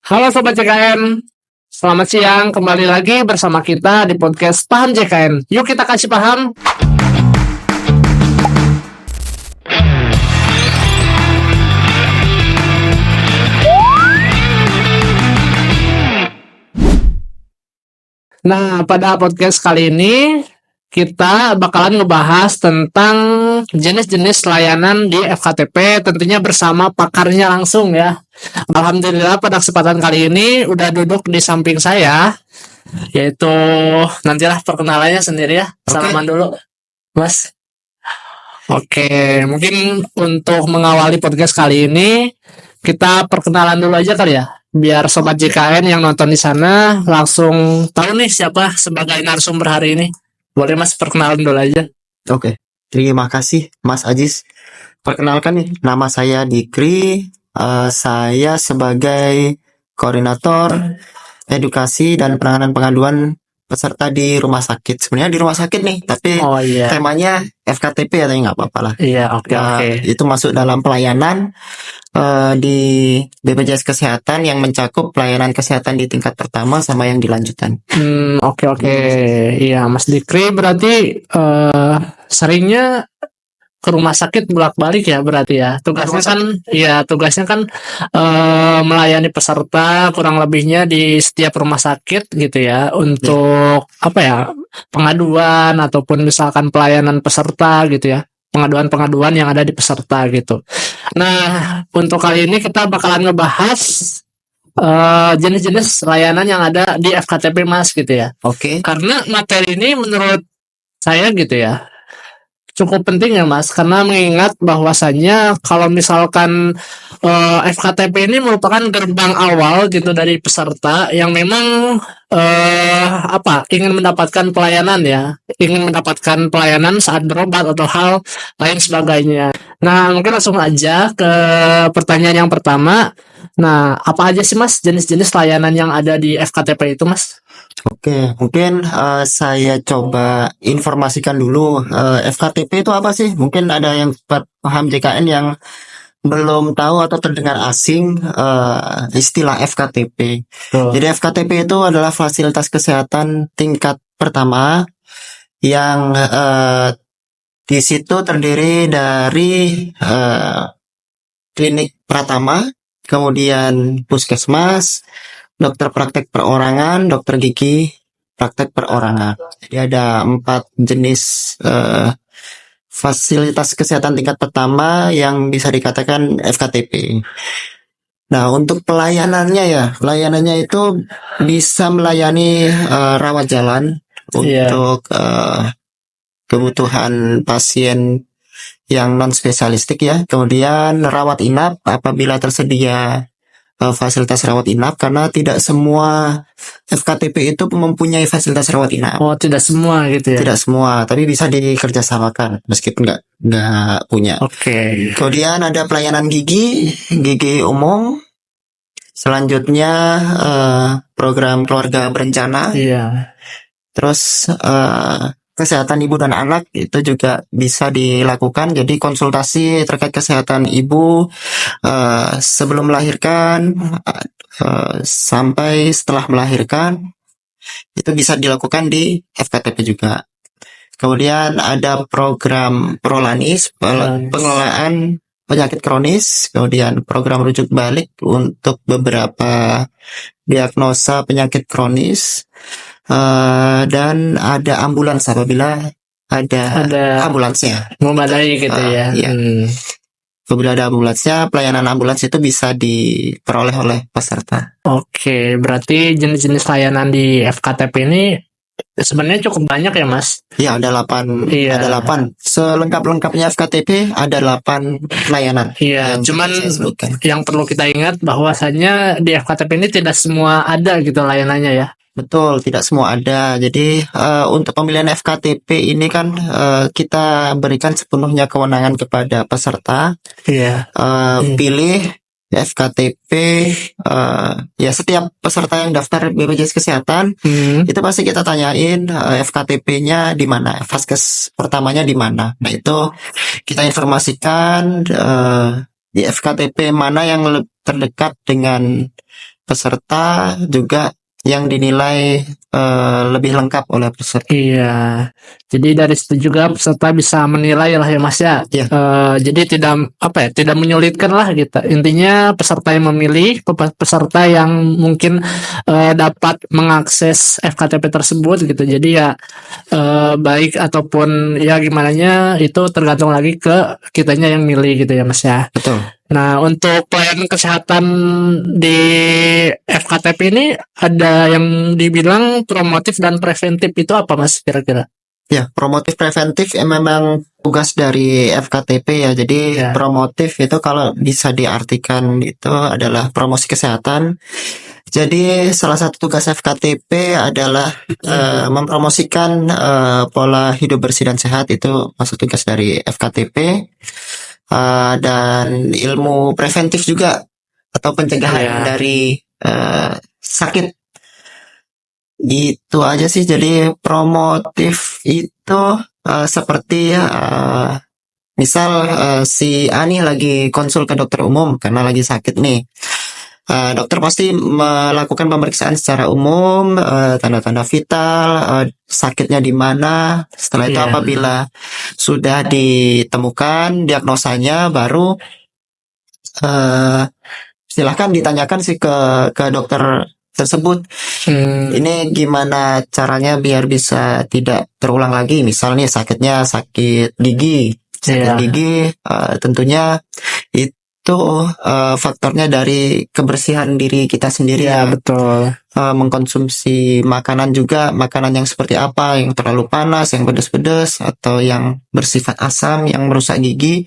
Halo Sobat JKN, selamat siang, kembali lagi bersama kita di podcast Paham JKN. Yuk kita kasih paham. Nah, pada podcast kali ini kita bakalan ngebahas tentang jenis-jenis layanan di FKTP, tentunya bersama pakarnya langsung ya. Alhamdulillah pada kesempatan kali ini udah duduk di samping saya, yaitu nantilah perkenalannya sendiri ya. Salaman dulu, Mas. Oke, mungkin untuk mengawali podcast kali ini kita perkenalan dulu aja kali ya, biar Sobat JKN yang nonton di sana langsung tahu nih siapa sebagai narasumber hari ini. Boleh Mas perkenalan dulu aja. Oke, terima kasih Mas Ajis. Perkenalkan nih, nama saya Dikri. Saya sebagai koordinator edukasi dan penanganan pengaduan peserta di rumah sakit. Sebenarnya di rumah sakit nih, tapi temanya FKTP atau nggak apa-apa lah. Iya, oke. Itu masuk dalam pelayanan di BPJS Kesehatan yang mencakup pelayanan kesehatan di tingkat pertama sama yang dilanjutan. Oke. Iya, Mas Dikri berarti seringnya ke rumah sakit bolak-balik ya berarti ya. Tugasnya kan melayani peserta kurang lebihnya di setiap rumah sakit gitu ya, untuk pengaduan ataupun misalkan pelayanan peserta gitu ya. Pengaduan-pengaduan yang ada di peserta gitu. Nah, untuk kali ini kita bakalan ngebahas jenis-jenis layanan yang ada di FKTP Mas gitu ya. Oke. Karena materi ini menurut saya gitu ya cukup penting ya Mas, karena mengingat bahwasannya kalau misalkan FKTP ini merupakan gerbang awal gitu dari peserta yang memang ingin mendapatkan pelayanan saat berobat atau hal lain sebagainya. Nah, mungkin langsung aja ke pertanyaan yang pertama. Nah, apa aja sih Mas jenis-jenis layanan yang ada di FKTP itu Mas? Oke, mungkin saya coba informasikan dulu FKTP itu apa sih? Mungkin ada yang paham JKN yang belum tahu atau terdengar asing istilah FKTP. Jadi FKTP itu adalah fasilitas kesehatan tingkat pertama yang di situ terdiri dari klinik pratama, kemudian puskesmas, dokter praktek perorangan, dokter gigi praktek perorangan. Jadi ada 4 jenis fasilitas kesehatan tingkat pertama yang bisa dikatakan FKTP. Nah, untuk pelayanannya itu bisa melayani rawat jalan untuk kebutuhan pasien yang non spesialistik ya. Kemudian rawat inap apabila tersedia fasilitas rawat inap, karena tidak semua FKTP itu mempunyai fasilitas rawat inap. Oh, tidak semua gitu ya? Tidak semua, tapi bisa dikerjasamakan meskipun nggak punya. Oke. Kemudian ada pelayanan gigi umum. Selanjutnya program keluarga berencana. Iya. Terus kesehatan ibu dan anak itu juga bisa dilakukan. Jadi konsultasi terkait kesehatan ibu sebelum melahirkan sampai setelah melahirkan itu bisa dilakukan di FKTP juga. Kemudian ada program Prolanis, pengelolaan penyakit kronis, kemudian program rujuk balik untuk beberapa diagnosa penyakit kronis. Dan ada ambulans apabila ada ambulansnya. Memadai gitu ya. Iya. Apabila ada ambulansnya, pelayanan ambulans itu bisa diperoleh oleh peserta. Oke, berarti jenis-jenis layanan di FKTP ini sebenarnya cukup banyak ya Mas? Iya, ada 8. Ada 8. Selengkap-lengkapnya FKTP ada 8 layanan. Iya, cuman yang perlu kita ingat bahwasannya di FKTP ini tidak semua ada gitu layanannya ya. Betul, tidak semua ada. Jadi untuk pemilihan FKTP ini kan kita berikan sepenuhnya kewenangan kepada peserta. Iya. Pilih FKTP, ya setiap peserta yang daftar BPJS Kesehatan itu pasti kita tanyain FKTP-nya di mana, vaskes pertamanya di mana. Nah itu kita informasikan di FKTP mana yang terdekat dengan peserta juga yang dinilai lebih lengkap oleh peserta. Iya, jadi dari situ juga peserta bisa menilai lah ya Mas ya. Iya. Jadi tidak menyulitkan lah gitu. Intinya peserta yang memilih, peserta yang mungkin dapat mengakses FKTP tersebut gitu. Jadi ya baik ataupun ya gimananya itu tergantung lagi ke kitanya yang milih gitu ya Mas ya. Betul. Nah, untuk pelayanan kesehatan di FKTP ini ada yang dibilang promotif dan preventif, itu apa Mas kira-kira? Ya, promotif preventif memang tugas dari FKTP ya. Jadi Ya. promotif itu kalau bisa diartikan itu adalah promosi kesehatan. Jadi salah satu tugas FKTP adalah mempromosikan pola hidup bersih dan sehat, itu masuk tugas dari FKTP. Dan ilmu preventif juga atau pencegahan Ya. dari sakit. Gitu aja sih. Jadi promotif itu seperti misal si Ani lagi konsul ke dokter umum karena lagi sakit nih. Dokter pasti melakukan pemeriksaan secara umum, tanda-tanda vital, sakitnya di mana. Setelah itu Iya. apabila sudah ditemukan diagnosanya, baru silahkan ditanyakan sih ke dokter tersebut. Ini gimana caranya biar bisa tidak terulang lagi. Misalnya sakitnya sakit gigi. Iya. Tentunya itu faktornya dari kebersihan diri kita sendiri Ya, ya. betul. Mengkonsumsi makanan juga, makanan yang seperti apa, yang terlalu panas, yang pedas-pedas, atau yang bersifat asam, yang merusak gigi,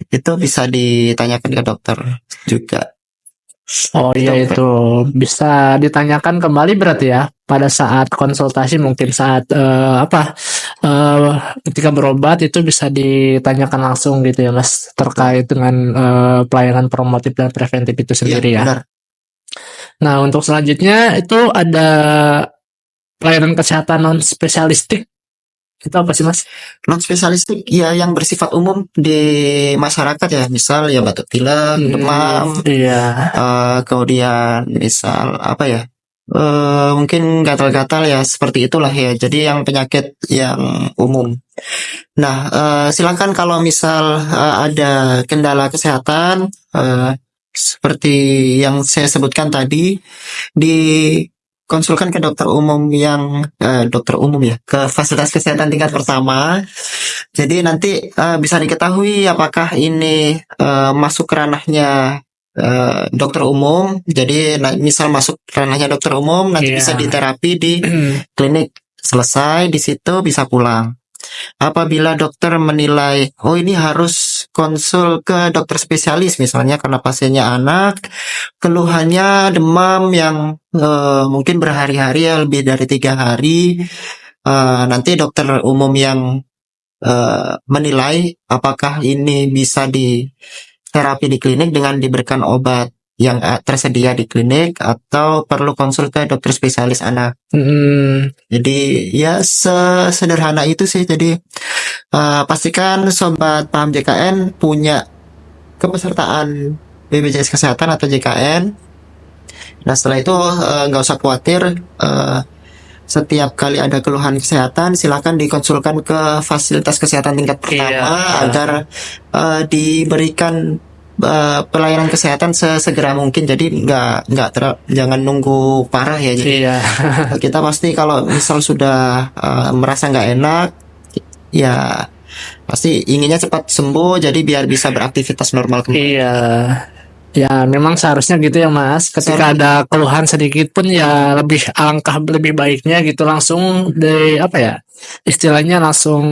itu bisa ditanyakan ke dokter juga. Oh iya, itu bisa ditanyakan kembali berarti ya pada saat konsultasi, mungkin saat ketika berobat itu bisa ditanyakan langsung gitu ya Mas, terkait dengan pelayanan promotif dan preventif itu sendiri ya. Benar. Nah, untuk selanjutnya itu ada pelayanan kesehatan non spesialistik. Itu apa sih Mas? Non spesialistik ya yang bersifat umum di masyarakat ya, misal ya batuk pilek, demam, Iya. kemudian misal apa ya, mungkin gatal-gatal ya, seperti itulah ya. Jadi yang penyakit yang umum. Nah, silakan kalau misal ada kendala kesehatan seperti yang saya sebutkan tadi, dikonsulkan ke dokter umum ke fasilitas kesehatan tingkat pertama. Jadi nanti bisa diketahui apakah ini masuk ranahnya dokter umum. Jadi misal masuk ranahnya dokter umum, nanti Iya. bisa diterapi di klinik. Selesai di situ bisa pulang. Apabila dokter menilai, oh ini harus konsul ke dokter spesialis misalnya karena pasiennya anak, keluhannya demam yang mungkin berhari-hari ya, lebih dari 3 hari, nanti dokter umum yang menilai apakah ini bisa diterapi di klinik dengan diberikan obat yang tersedia di klinik atau perlu konsul ke dokter spesialis anak. Jadi ya sesederhana itu sih. Jadi pastikan sobat paham JKN punya kepesertaan BPJS Kesehatan atau JKN. Nah setelah itu nggak usah khawatir, setiap kali ada keluhan kesehatan silahkan dikonsulkan ke fasilitas kesehatan tingkat pertama agar diberikan pelayanan kesehatan sesegera mungkin. Jadi jangan nunggu parah ya. Jadi kita pasti kalau misal sudah merasa nggak enak ya pasti inginnya cepat sembuh, jadi biar bisa beraktivitas normal kembali. Iya. Ya memang seharusnya gitu ya Mas. Ketika ada keluhan sedikit pun ya alangkah lebih baiknya gitu langsung istilahnya langsung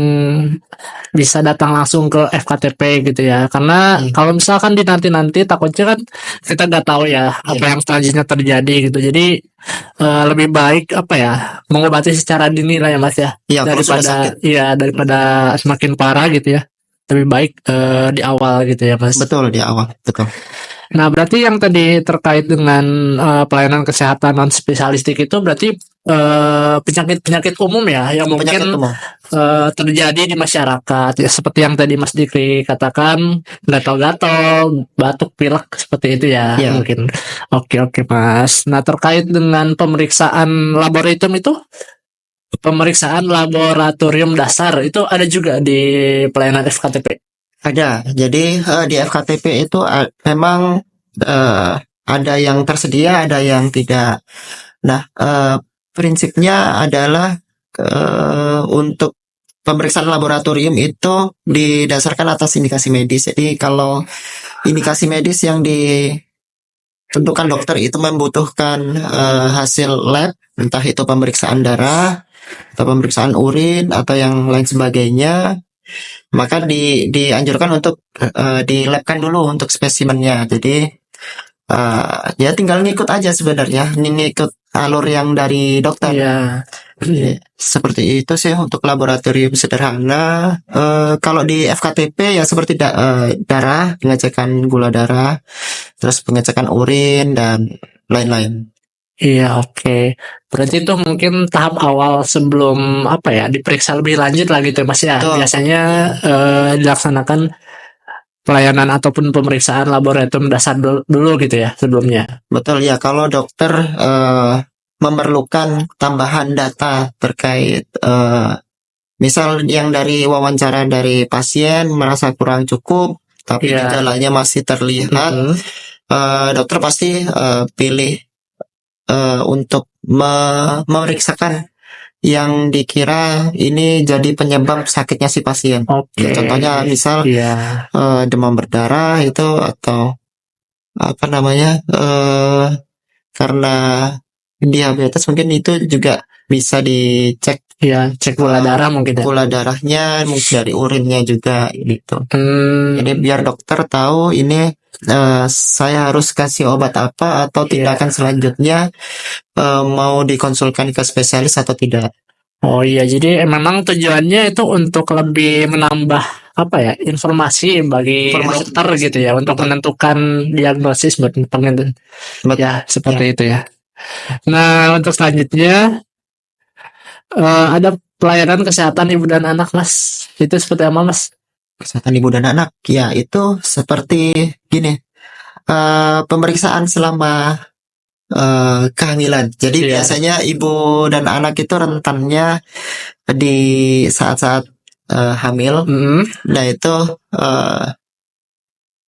bisa datang langsung ke FKTP gitu ya. Karena kalau misalkan nanti takutnya kan kita nggak tahu ya apa yang selanjutnya terjadi gitu. Jadi lebih baik mengobati secara dini lah ya Mas ya. Daripada semakin parah gitu ya. Lebih baik di awal gitu ya Mas. Betul, di awal, betul. Nah, berarti yang tadi terkait dengan pelayanan kesehatan non spesialistik itu berarti penyakit-penyakit umum ya yang Penyakit mungkin umum. terjadi di masyarakat ya seperti yang tadi Mas Dikri katakan, gatal-gatal, batuk, pilek seperti itu ya Ya, mungkin. Oke Mas. Nah, terkait dengan pemeriksaan laboratorium dasar itu ada juga di pelayanan FKTP. ada. Jadi di FKTP itu memang ada yang tersedia, ada yang tidak. Nah, prinsipnya adalah untuk pemeriksaan laboratorium itu didasarkan atas indikasi medis. Jadi kalau indikasi medis yang ditentukan dokter itu membutuhkan hasil lab, entah itu pemeriksaan darah atau pemeriksaan urin atau yang lain sebagainya, maka dianjurkan untuk dilabkan dulu untuk spesimennya. Jadi ya tinggal ngikut aja sebenarnya, ngikut alur yang dari dokter. Iya. Seperti itu sih untuk laboratorium sederhana. Kalau di FKTP ya seperti darah, pengecekan gula darah, terus pengecekan urin dan lain-lain. Iya, oke. Berarti itu mungkin tahap awal sebelum apa ya, diperiksa lebih lanjut lah gitu Mas ya. Betul. Biasanya dilaksanakan pelayanan ataupun pemeriksaan laboratorium dasar dulu gitu ya sebelumnya. Betul ya, kalau dokter memerlukan tambahan data terkait misal yang dari wawancara dari pasien merasa kurang cukup, tapi Iya. gejalanya masih terlihat, Mhm. dokter pasti pilih untuk memeriksakan yang dikira ini jadi penyebab sakitnya si pasien. Oke. Contohnya misal Iya. demam berdarah itu atau apa namanya karena diabetes mungkin itu juga bisa dicek Iya, cek gula darah mungkin ya. gula darahnya, mungkin dari urinnya juga gitu. Jadi Hmm. biar dokter tahu ini saya harus kasih obat apa atau Iya. tindakan selanjutnya mau dikonsulkan ke spesialis atau tidak. Oh iya, jadi memang tujuannya itu untuk lebih menambah apa ya, informasi bagi Informasi. dokter gitu ya untuk Betul. menentukan diagnosis buat pengen Bet- ya seperti itu ya. Nah, untuk selanjutnya ada pelayanan kesehatan ibu dan anak Mas. Itu seperti apa Mas? Kesehatan ibu dan anak ya itu seperti gini, pemeriksaan selama kehamilan. Jadi Iya. biasanya ibu dan anak itu rentannya di saat-saat hamil. Mm-mm. Nah itu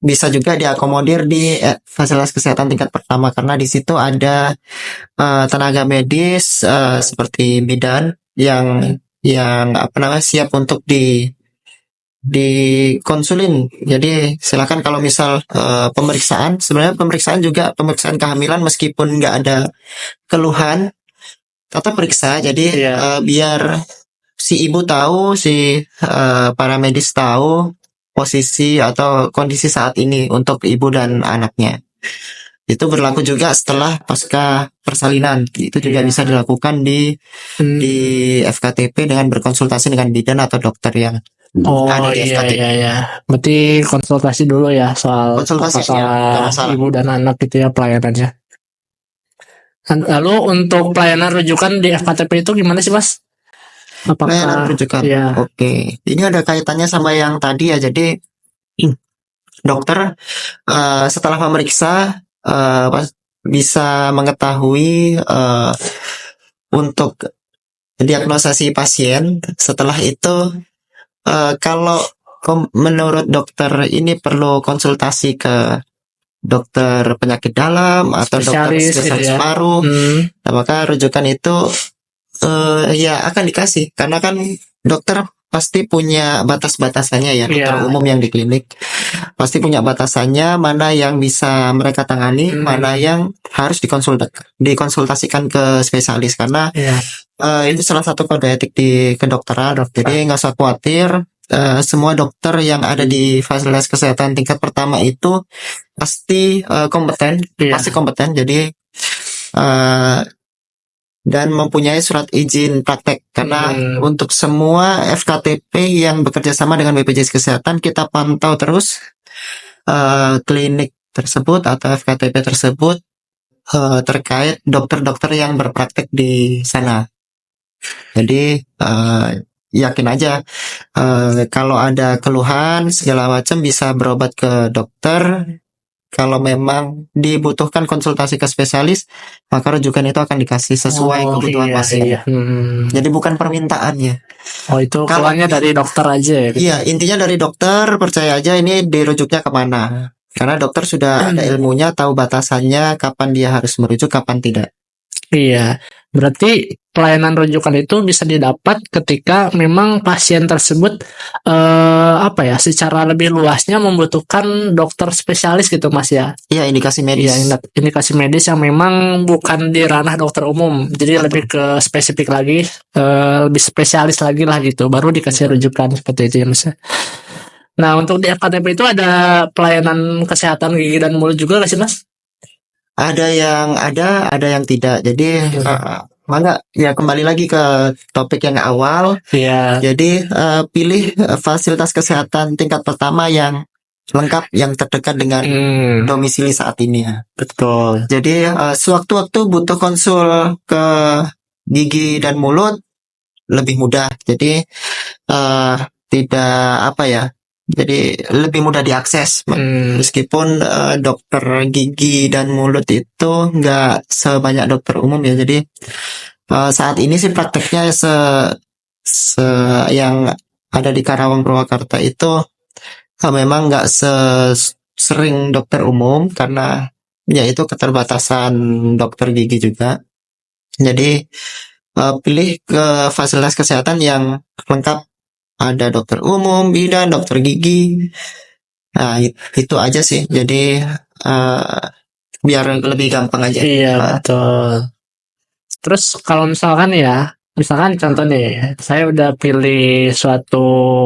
bisa juga diakomodir di fasilitas kesehatan tingkat pertama karena di situ ada tenaga medis seperti bidan yang apa namanya siap untuk dikonsulin. Jadi silakan kalau misal pemeriksaan, sebenarnya pemeriksaan juga pemeriksaan kehamilan meskipun nggak ada keluhan tetap periksa. Jadi Iya. biar si ibu tahu, si para medis tahu posisi atau kondisi saat ini untuk ibu dan anaknya. Itu berlaku juga setelah pasca persalinan. Itu juga Iya. bisa dilakukan di FKTP dengan berkonsultasi dengan bidan atau dokter yang Oh ada di iya FKTP. iya. Berarti konsultasi dulu ya soal Konsultasi, masalah ya, nggak masalah. ibu dan anak gitu ya pelayanannya. Lalu untuk pelayanan rujukan di FKTP itu gimana sih Mas? Pelayanan rujukan. Ya. Oke. Ini ada kaitannya sama yang tadi ya. Jadi dokter setelah memeriksa bisa mengetahui untuk diagnosa si pasien. Setelah itu kalau menurut dokter ini perlu konsultasi ke dokter penyakit dalam atau dokter spesialis ya. paru. Nah, maka rujukan itu ya akan dikasih karena kan dokter pasti punya batas-batasannya ya. Dokter umum yang di klinik pasti punya batasannya, mana yang bisa mereka tangani, mana yang harus dikonsultasikan ke spesialis karena itu salah satu kode etik di kedokteran. Jadi nggak usah khawatir, semua dokter yang ada di fasilitas kesehatan tingkat pertama itu pasti kompeten, pasti kompeten. Jadi dan mempunyai surat izin praktek karena untuk semua FKTP yang bekerja sama dengan BPJS Kesehatan kita pantau terus klinik tersebut atau FKTP tersebut terkait dokter-dokter yang berpraktek di sana. Jadi yakin aja kalau ada keluhan segala macam bisa berobat ke dokter. Kalau memang dibutuhkan konsultasi ke spesialis, maka rujukan itu akan dikasih sesuai Oh kebutuhan iya pasien. iya. Jadi bukan permintaannya. Oh itu Kalau keluarnya dari dokter aja ya gitu. iya, intinya dari dokter, percaya aja ini dirujuknya kemana. Karena dokter sudah ada ilmunya, tahu batasannya, kapan dia harus merujuk, kapan tidak. Iya, berarti pelayanan rujukan itu bisa didapat ketika memang pasien tersebut apa ya, secara lebih luasnya membutuhkan dokter spesialis gitu Mas ya. Iya, indikasi medis. Iya, indikasi medis yang memang bukan di ranah dokter umum, jadi lebih ke spesifik lagi, lebih spesialis lagi lah gitu, baru dikasih rujukan seperti itu ya Mas. Nah, untuk di FKTP itu ada pelayanan kesehatan gigi dan mulut juga nggak sih Mas? Ada yang tidak. Jadi mangga ya kembali lagi ke topik yang awal. Iya. Jadi pilih fasilitas kesehatan tingkat pertama yang lengkap, yang terdekat dengan domisili saat ini ya. Betul. Jadi sewaktu-waktu butuh konsul ke gigi dan mulut lebih mudah. Jadi tidak apa ya. Jadi lebih mudah diakses. Meskipun dokter gigi dan mulut itu nggak sebanyak dokter umum ya. Jadi saat ini sih prakteknya yang ada di Karawang Purwakarta itu memang nggak sering dokter umum karena yaitu keterbatasan dokter gigi juga. Jadi pilih ke fasilitas kesehatan yang lengkap, ada dokter umum, bidan, dokter gigi. Nah itu aja sih. Jadi biar lebih gampang aja. Iya betul. Terus kalau misalkan contoh nih, saya udah pilih suatu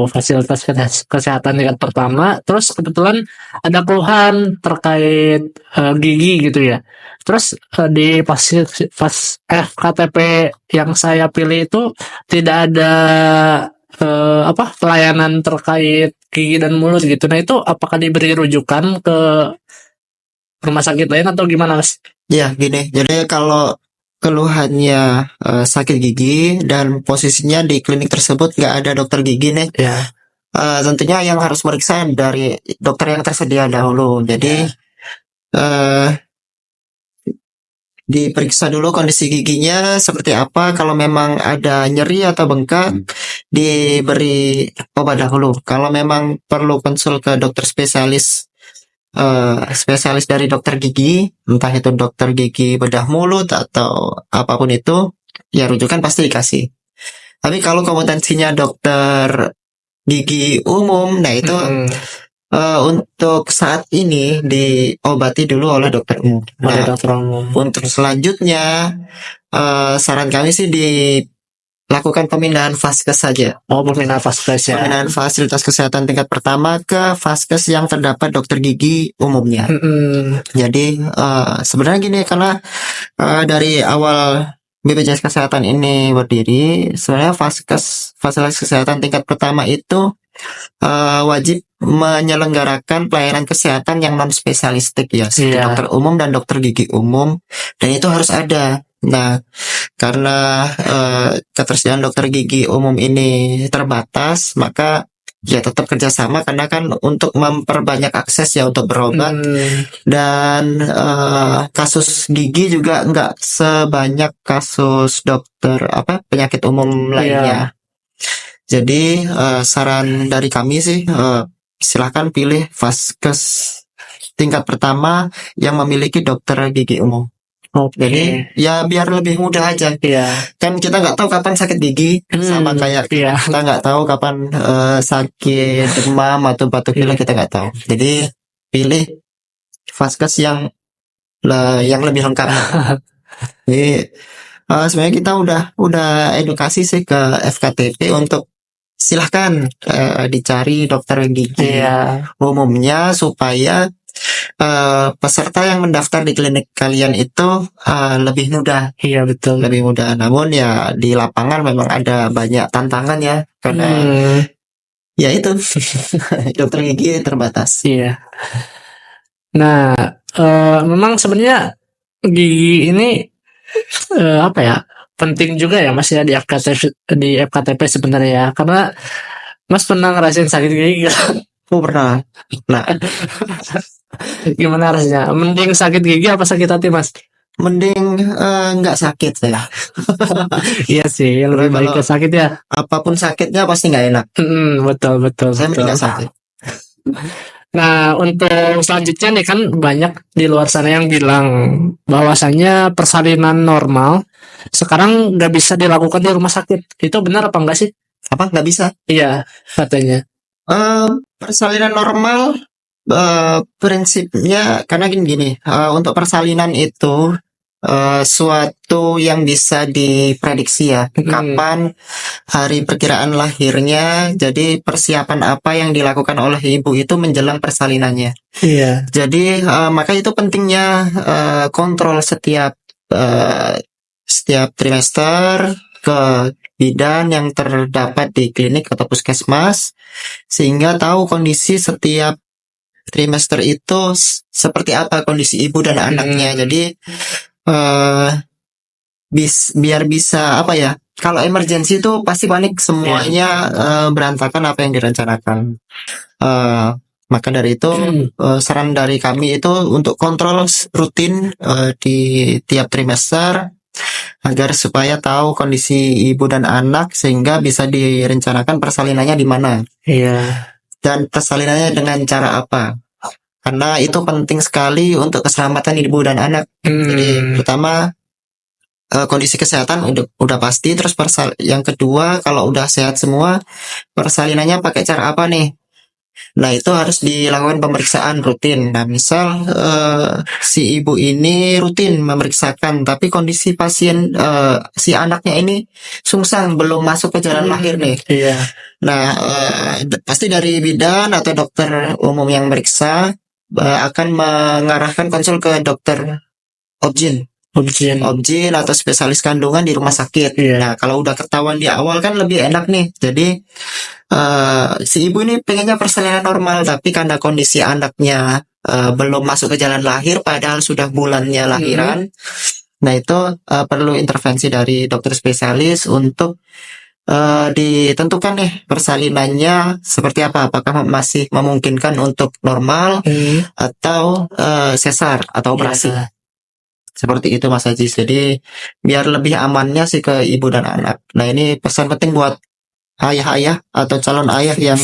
fasilitas kesehatan tingkat pertama, terus kebetulan ada keluhan terkait gigi gitu ya. Terus di FKTP yang saya pilih itu tidak ada pelayanan terkait gigi dan mulut gitu. Nah itu apakah diberi rujukan ke rumah sakit lain atau gimana Mas? Ya gini, jadi kalau keluhannya sakit gigi dan posisinya di klinik tersebut nggak ada dokter gigi nih, Ya. tentunya yang harus meriksa dari dokter yang tersedia dahulu. Jadi diperiksa dulu kondisi giginya seperti apa. Kalau memang ada nyeri atau bengkak, diberi obat dahulu. Kalau memang perlu konsul ke dokter spesialis dari dokter gigi, entah itu dokter gigi bedah mulut atau apapun itu, ya rujukan pasti dikasih. Tapi kalau kompetensinya dokter gigi umum, nah itu untuk saat ini diobati dulu oleh dokter umum. Untuk selanjutnya saran kami sih dilakukan pemindahan vaskes saja. Pemindahan vaskes ya. Pemindahan fasilitas kesehatan tingkat pertama ke vaskes yang terdapat dokter gigi umumnya. Jadi sebenarnya gini, karena dari awal BPJS Kesehatan ini berdiri, sebenarnya fasilitas kesehatan tingkat pertama itu wajib menyelenggarakan pelayanan kesehatan yang non spesialistik ya, seperti dokter umum dan dokter gigi umum, dan itu harus ada. Nah, karena ketersediaan dokter gigi umum ini terbatas, maka ya tetap kerjasama karena kan untuk memperbanyak akses ya untuk berobat. Dan kasus gigi juga nggak sebanyak kasus dokter penyakit umum lainnya. Jadi saran dari kami sih silahkan pilih vaskes tingkat pertama yang memiliki dokter gigi umum. Jadi ya biar lebih mudah aja. Kan kita nggak tahu kapan sakit gigi, sama kayak kita nggak tahu kapan sakit demam atau batuk pilek, kita nggak tahu. Jadi pilih vaskes yang lebih lengkap. Jadi sebenarnya kita udah edukasi sih ke FKTP untuk silahkan dicari dokter gigi umumnya supaya peserta yang mendaftar di klinik kalian itu lebih mudah. Iya betul. Lebih mudah. Namun ya di lapangan memang ada banyak tantangan ya, karena ya itu dokter gigi terbatas. Iya. Nah, memang sebenarnya gigi ini apa ya? Penting juga ya Mas ya di FKTP sebenarnya ya. Karena Mas pernah ngerasain sakit gigi nggak? Oh, pernah. Nah, Gimana rasanya? Mending sakit gigi apa sakit hati Mas? mending nggak sakit saya. Iya sih, Karena lebih baik kalau ke sakit ya. apapun sakitnya pasti nggak enak. Betul betul Saya mending betul. nggak sakit. Nah, untuk selanjutnya nih kan banyak di luar sana yang bilang bahwasanya persalinan normal sekarang nggak bisa dilakukan di rumah sakit. Itu benar apa enggak sih? Apa nggak bisa? Iya, katanya. Persalinan normal prinsipnya karena gini, untuk persalinan itu suatu yang bisa diprediksi ya, kapan hari perkiraan lahirnya, jadi persiapan apa yang dilakukan oleh ibu itu menjelang persalinannya. Iya. Jadi maka itu pentingnya kontrol setiap trimester ke bidan yang terdapat di klinik atau puskesmas, sehingga tahu kondisi setiap trimester itu seperti apa kondisi ibu dan anaknya. Jadi eh, biar bisa apa ya? Kalau emergensi itu pasti panik semuanya, berantakan apa yang direncanakan. Eh, maka dari itu saran dari kami itu untuk kontrol rutin di tiap trimester agar supaya tahu kondisi ibu dan anak sehingga bisa direncanakan persalinannya di mana Iya. dan persalinannya dengan cara apa. Karena itu penting sekali untuk keselamatan ibu dan anak. Jadi pertama kondisi kesehatan udah pasti, terus yang kedua kalau udah sehat semua persalinannya pakai cara apa nih? Nah, itu harus dilakukan pemeriksaan rutin. Nah, misal si ibu ini rutin memeriksakan, tapi kondisi pasien si anaknya ini sungsang belum masuk ke jalan lahir nih. Iya. Nah, pasti dari bidan atau dokter umum yang meriksa akan mengarahkan konsul ke dokter obgyn atau spesialis kandungan di rumah sakit. Iya. Nah, kalau udah ketahuan di awal kan lebih enak nih. Jadi si ibu ini pengennya persalinan normal, tapi karena kondisi anaknya belum masuk ke jalan lahir, padahal sudah bulannya lahiran. Nah, itu perlu intervensi dari dokter spesialis untuk ditentukan nih persalinannya seperti apa. Apakah masih memungkinkan untuk normal atau sesar atau operasi. Seperti itu Mas Haji. Jadi biar lebih amannya sih ke ibu dan anak. Nah, ini pesan penting buat ayah-ayah atau calon ayah yang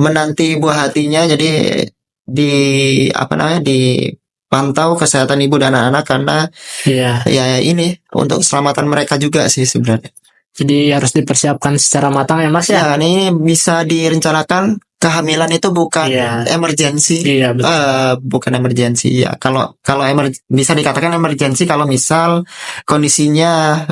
menanti buah hatinya. Jadi dipantau kesehatan ibu dan anak karena ya ini untuk keselamatan mereka juga sih sebenarnya. Jadi harus dipersiapkan secara matang ya Mas ya. Ya, ini bisa direncanakan. Kehamilan itu bukan emergensi. Iya, betul. Bukan emergensi ya. Kalau bisa dikatakan emergensi kalau misal kondisinya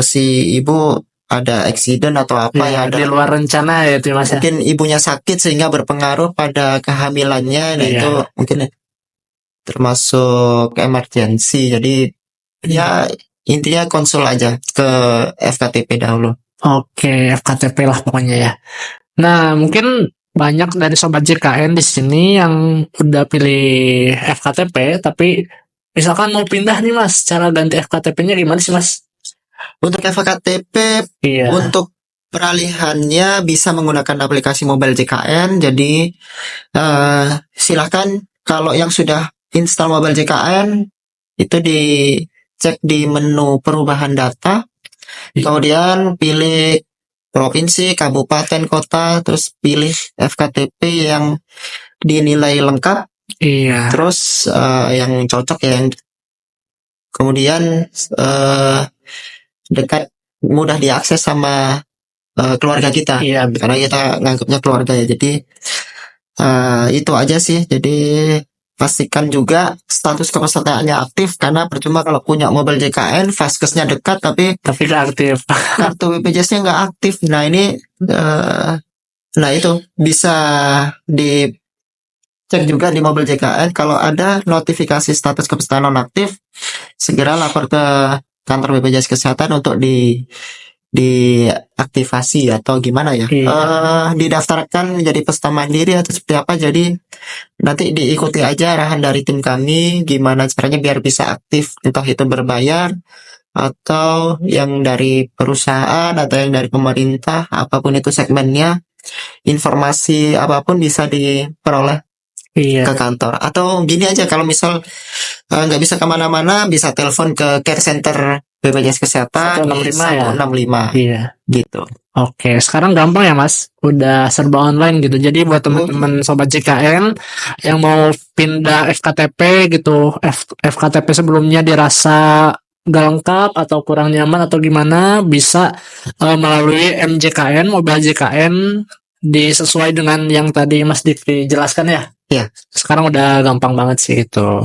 si ibu ada accident atau apa ya di luar rencana ya itu Mas. Mungkin ibunya sakit sehingga berpengaruh pada kehamilannya. Nah, itu mungkin termasuk emergensi. Jadi ya intinya konsul aja ke FKTP dahulu. Oke, FKTP lah pokoknya ya. Nah, mungkin banyak dari sobat JKN di sini yang udah pilih FKTP, tapi misalkan mau pindah nih Mas, cara ganti FKTP-nya gimana sih Mas? Untuk FKTP, untuk peralihannya bisa menggunakan aplikasi mobile JKN. Jadi silakan kalau yang sudah install mobile JKN itu dicek di menu perubahan data, kemudian pilih provinsi, kabupaten, kota, terus pilih FKTP yang dinilai lengkap. Terus yang cocok ya, kemudian dekat, mudah diakses sama keluarga kita. Karena kita nganggapnya keluarga ya. Jadi itu aja sih. Jadi pastikan juga status kepesertaannya aktif, karena percuma kalau punya mobile JKN, Vaskesnya dekat tapi tidak aktif, kartu BPJS-nya nggak aktif. Nah, ini nah itu bisa dicek juga di mobile JKN. Kalau ada notifikasi status kepesertaan nonaktif, segera lapor ke kantor BPJS Kesehatan untuk diaktifasi atau gimana ya? Iya. Didaftarkan menjadi peserta mandiri atau seperti apa? Jadi nanti diikuti aja arahan dari tim kami gimana caranya biar bisa aktif, entah itu berbayar atau yang dari perusahaan atau yang dari pemerintah, apapun itu segmennya, informasi apapun bisa diperoleh Iya. ke kantor. Atau gini aja, kalau misal nggak bisa kemana-mana, bisa telepon ke care center BPJS Kesehatan di 165 ya. 165 Iya. gitu. Oke, sekarang gampang ya Mas, udah serba online gitu. Jadi buat teman-teman sobat JKN yang mau pindah FKTP gitu, FKTP sebelumnya dirasa nggak lengkap atau kurang nyaman atau gimana, bisa melalui MJKN, Mobile JKN, disesuai dengan yang tadi Mas Dikti jelaskan ya. Iya. Sekarang udah gampang banget sih itu.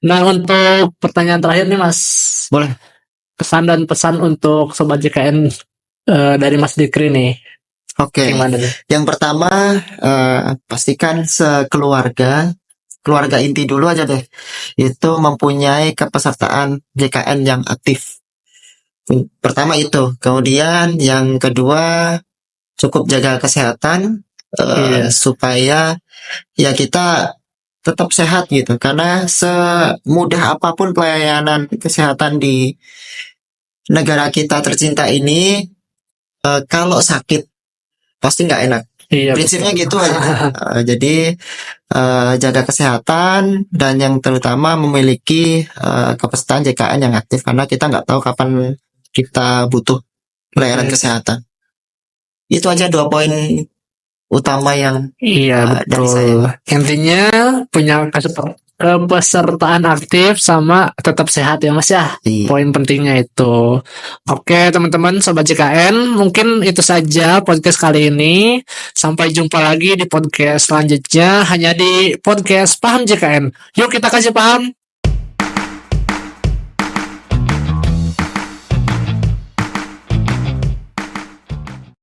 Nah, untuk pertanyaan terakhir nih Mas, Boleh. kesan dan pesan untuk sobat JKN dari Mas Dikri nih, Oke. gimana nih? Yang pertama, pastikan sekeluarga, keluarga inti dulu aja deh, itu mempunyai kepesertaan JKN yang aktif. Pertama itu. Kemudian yang kedua, cukup jaga kesehatan Iya. supaya ya kita tetap sehat gitu. Karena semudah apapun pelayanan kesehatan di negara kita tercinta ini, kalau sakit pasti nggak enak. Iya, Prinsipnya betul. gitu aja. Jadi jaga kesehatan dan yang terutama memiliki kepesertaan JKN yang aktif, karena kita nggak tahu kapan kita butuh pelayanan kesehatan. Itu aja 2 poin utama yang Iya, dari saya. betul. Intinya punya kepesertaan aktif sama tetap sehat ya Mas ya. Iya. Poin pentingnya itu. Oke teman-teman sobat JKN, mungkin itu saja podcast kali ini. Sampai jumpa lagi di podcast selanjutnya hanya di podcast Paham JKN. Yuk kita kasih paham.